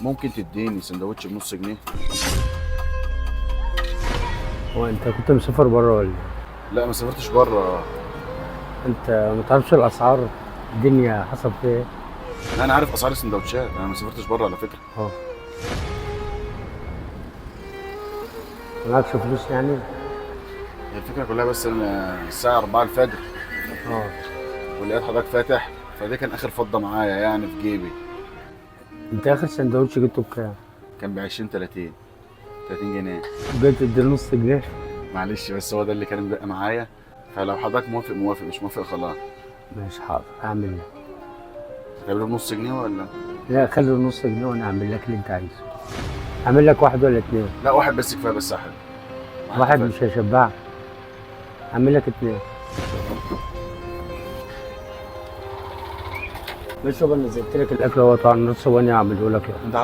ممكن تديني سندوتش بنص جنيه؟ هو انت كنت مسافر بره ولا إيه؟ لا ما سافرتش بره. انت ما تعرفش الاسعار؟ الدنيا حصل فيها ايه؟ لا انا عارف اسعار السندوتشات، انا ما سافرتش بره على فكره. اه. معكش فلوس يعني؟ هي الفكره كلها بس ان الساعه 4 الفجر اه. ولقيت حضرتك فاتح، فدي كان اخر فضه معايا يعني في جيبي. انت اخر سندوتش جبته بكام؟ كان ب 20 30 جنيه. جبت اديله نص جنيه؟ معلش بس هو ده اللي كان بقى معايا، فلو حضرتك موافق موافق، مش موافق خلاص. ماشي حاضر، اعمل ايه؟ هتعمله بنص جنيه ولا؟ لا خلي نص جنيه وانا اعمل لك اللي انت عايزه. اعمل لك واحد ولا اتنين؟ لا واحد بس كفايه، بس احد. واحد كفاية. مش هيشبعك. اعمل لك اتنين. ماشي، يابا نزلت لك الاكل اهو، طبعا نص وانا اعمله لك. انت